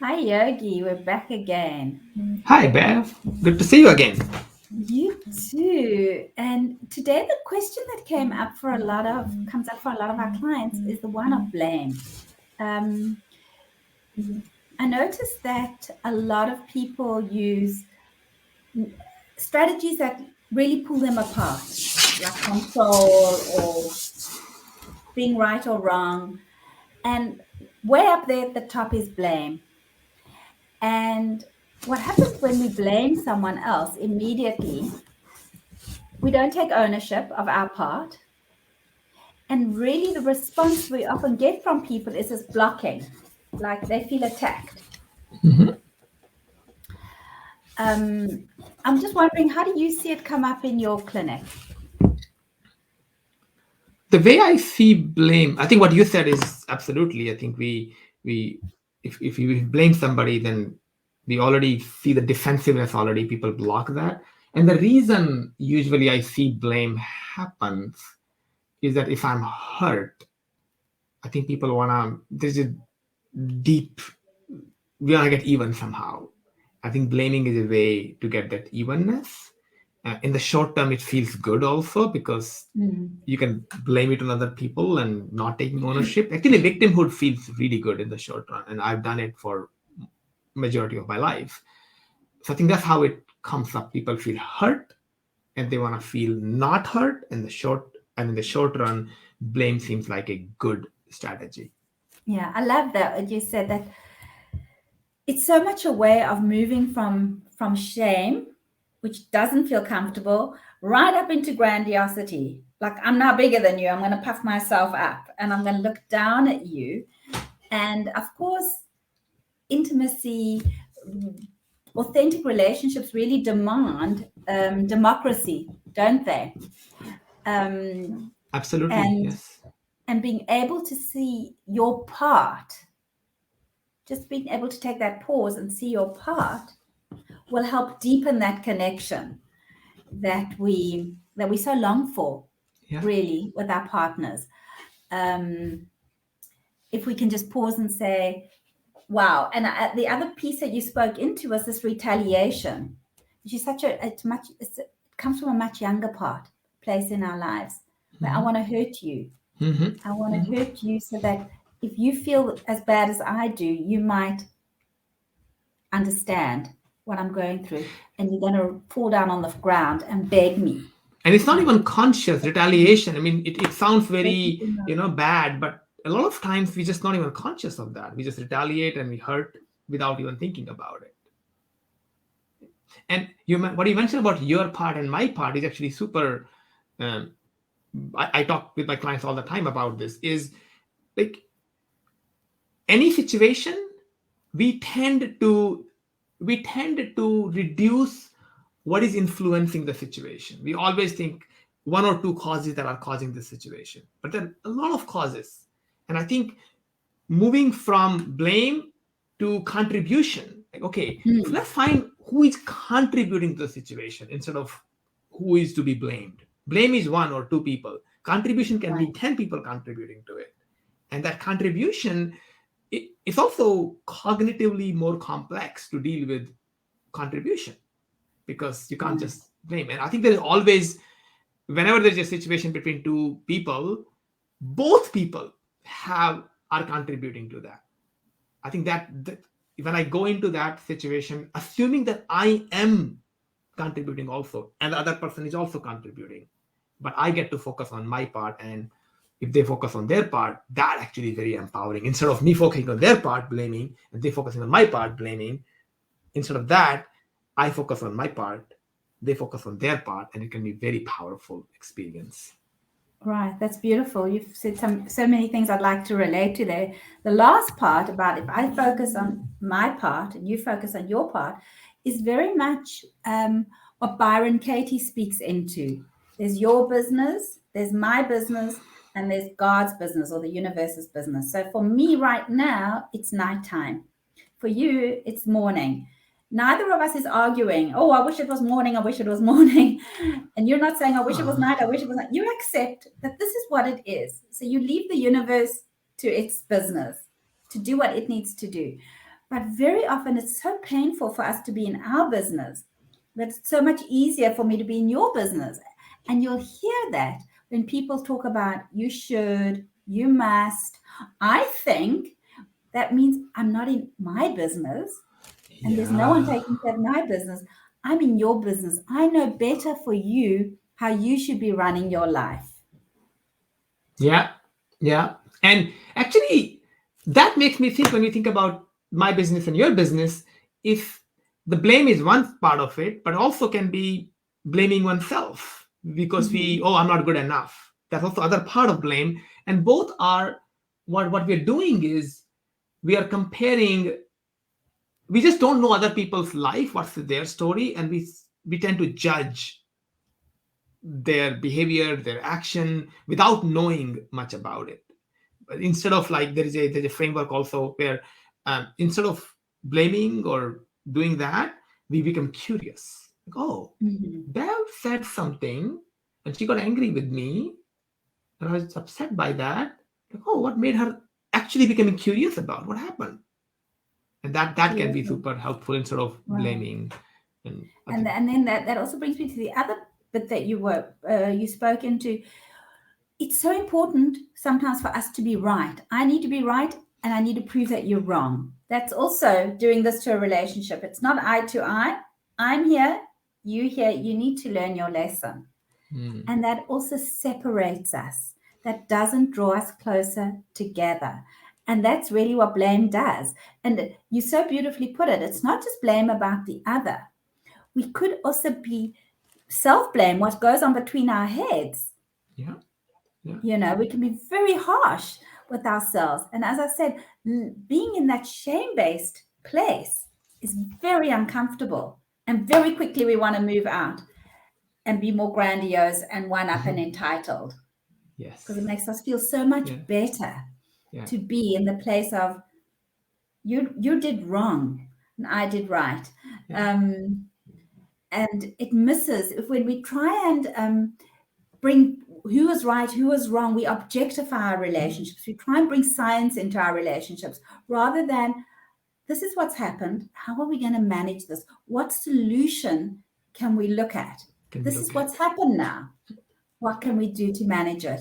Hi, Yogi. We're back again. Hi, Bev. Good to see you again. You too. And today, the question that comes up for a lot of our clients is the one of blame. Um, I noticed that a lot of people use strategies that really pull them apart, like control or being right or wrong. And way up there at the top is blame. And what happens when we blame someone else immediately, we don't take ownership of our part. And really, the response we often get from people is this blocking, like they feel attacked. Mhm. Um, I'm just wondering, how do you see it come up in your clinic? The way I see blame, I think what you said is absolutely. I think we if we blame somebody, then we already see the defensiveness already. People block that, and the reason usually I see blame happens is that if I'm hurt, I think people wanna. There's a deep. We wanna get even somehow. I think blaming is a way to get that evenness. In the short term, it feels good also because Mm. you can blame it on other people and not taking ownership. Actually, victimhood feels really good in the short run, and I've done it for majority of my life. So I think that's how it comes up. People feel hurt, and they want to feel not hurt. In the short run, blame seems like a good strategy. Yeah, I love that what you said that it's so much a way of moving from shame, which doesn't feel comfortable, right up into grandiosity. Like I'm now bigger than you. I'm going to puff myself up and I'm going to look down at you. And of course, intimacy, authentic relationships really demand democracy, don't they? Um, Absolutely, and yes. and being able to see your part, just being able to take that pause and see your part will help deepen that connection that we so long for, Yeah. really, with our partners. Um, if we can just pause and say, "Wow!" And the other piece that you spoke into was this retaliation, which is it comes from a much younger place in our lives, where I Hmm. want to hurt you. Hmm. I want to Hmm. hurt you so that if you feel as bad as I do, you might understand what I'm going through, and you're going to fall down on the ground and beg me. And it's not Like, even conscious retaliation. I mean, it sounds let very people know. bad, but a lot of times we just not even conscious of that. We just retaliate and we hurt without even thinking about it. And what you mentioned about your part and my part is actually super. um, I talk with my clients all the time about this. Is like any situation, we tend to reduce what is influencing the situation. We always think one or two causes that are causing the situation, but there are a lot of causes. And I think moving from blame to contribution, like, okay, so Mm, let's find who is contributing to the situation instead of who is to be blamed. Blame is one or two people, contribution can be right. 10 people contributing to it. And that contribution, it's also cognitively more complex to deal with contribution, because you can't Right. just blame. And I think there is always, whenever there's a situation between two people, both people have are contributing to that. I think that when I go into that situation, assuming that I am contributing also, and the other person is also contributing, but I get to focus on my part, and if they focus on their part, that actually is very empowering. Instead of me focusing on their part, blaming, and they focusing on my part, blaming, instead of that, I focus on my part, they focus on their part, and it can be very powerful experience. Right. That's beautiful. You've said so many things I'd like to relate to there. The last part about if I focus on my part and you focus on your part is very much what Byron Katie speaks into. There's your business, there's my business, and there's God's business or the universe's business. So for me right now, it's nighttime. For you, it's morning. Neither of us is arguing, oh, I wish it was morning, I wish it was morning. And you're not saying, I wish it was night, I wish it was night. You accept that this is what it is. So you leave the universe to its business, to do what it needs to do. But very often it's so painful for us to be in our business, but it's so much easier for me to be in your business. And you'll hear that when people talk about you should, you must. I think that means I'm not in my business and there's no one Yeah. taking care of my business. I'm in your business. I know better for you how you should be running your life. Yeah. Yeah. And actually, that makes me think when we think about my business and your business, if the blame is one part of it, but also can be blaming oneself because Mm-hmm. we, oh, I'm not good enough. That's also other part of blame. And both are what we're doing is we are comparing, we just don't know other people's life, what's their story, and we tend to judge their behavior, their action without knowing much about it. But instead of like there's a framework also where instead of blaming or doing that, we become curious. Like, oh, Mm-hmm. Bev said something and she got angry with me and I was upset by that. Like, oh, what made her actually becoming curious about what happened? And that can be Beautiful. super helpful instead of Wow. blaming. And I And think, then that also brings me to the other bit that you spoke into. It's so important sometimes for us to be right. I need to be right and I need to prove that you're wrong. That's also doing this to a relationship. It's not eye to eye. I'm here, you here, you need to learn your lesson. hmm, And that also separates us. That doesn't draw us closer together. And that's really what blame does. And you so beautifully put it. It's not just blame about the other. We could also be self blame, what goes on between our heads. yeah, yeah, We can be very harsh with ourselves. And as I said, being in that shame based place is very uncomfortable. And very quickly we want to move out and be more grandiose and one up and entitled because it yes, makes us feel so much yeah, better yeah, to be in the place of you did wrong and I did right. yeah, Um, and it misses if when we try and bring who is right, who is wrong, we objectify our relationships. We try and bring science into our relationships rather than this is what's happened. How are we going to manage this? What solution can we look at? can we This is look at? what's happened now. What can we do to manage it?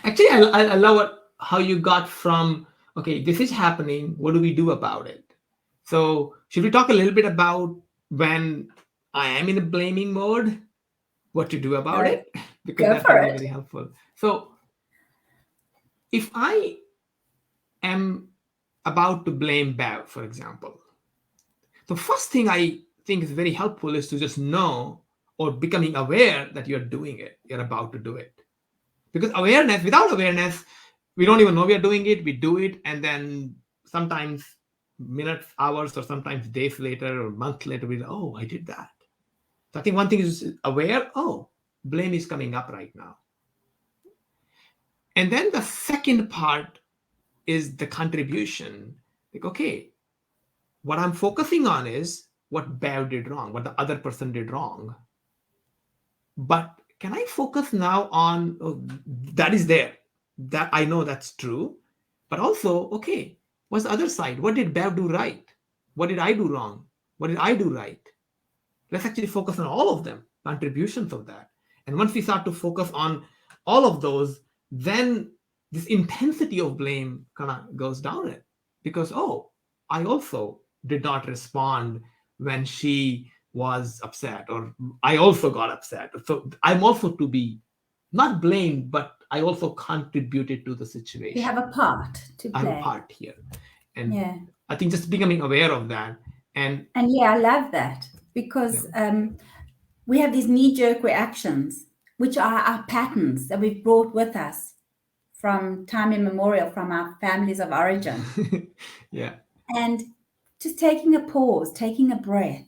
Actually, I love how you got from, okay, this is happening. What do we do about it? So, should we talk a little bit about when I am in a blaming mode, what to do about Go, it? Because go that for can be it. very helpful. So, if I am about to blame Bev, for example, the first thing I think is very helpful is to just know or becoming aware that you're doing it, you're about to do it. Because awareness, without awareness, we don't even know we are doing it, we do it, and then sometimes minutes, hours, or sometimes days later or months later we, oh, I did that. So I think one thing is aware, oh, blame is coming up right now. And then the second part is the contribution. Like, okay, what I'm focusing on is what Bev did wrong, what the other person did wrong. But can I focus now on, oh, that is there, that I know that's true, but also, okay, what's the other side? What did Bev do right? What did I do wrong? What did I do right? Let's actually focus on all of them, contributions of that. And once we start to focus on all of those, then this intensity of blame kind of goes down it. Because, oh, I also did not respond when she was upset, or I also got upset. So I'm also to be not blamed, but I also contributed to the You have situation. a part to I have a play. part here. And Yeah. I think just becoming aware of that. And And yeah, I love that yeah, because we have these knee jerk reactions, which are our patterns that we've brought with us from time immemorial, from our families of origin. yeah, And just taking a pause, taking a breath,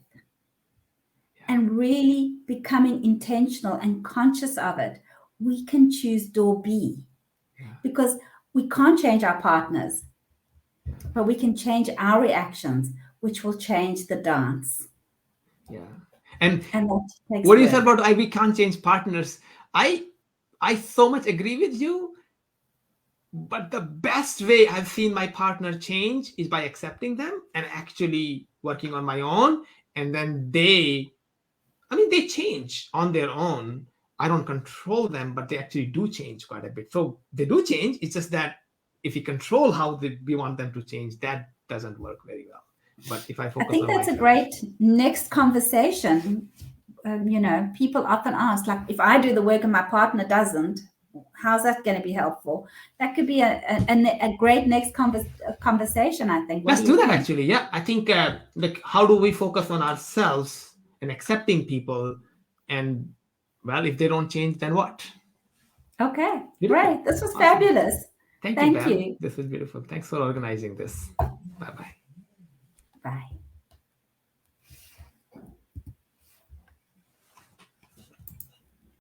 and really becoming intentional and conscious of it, we can choose door B yeah, because we can't change our partners, but we can change our reactions, which will change the dance. yeah. And And that takes what you said work. about we can't change partners, I I so much agree with you. But the best way I've seen my partner change is by accepting them and actually working on my own. And then they change on their own. I don't control them, but they actually do change quite a bit. So they do change. It's just that if we control how we want them to change, that doesn't work very well. But if I I focus think on that's a myself, great next conversation. People often ask, like, if I do the work and my partner doesn't, how's that going to be helpful? That could be a great next conversation, I think. What let's do do you that think? actually. Yeah, I think like how do we focus on ourselves and accepting people, and well, if they don't change, then what? Okay, Beautiful, great. This was awesome. fabulous. Thank you, Thank Pam. you. This was beautiful. Thanks for organizing this. Bye bye. Bye.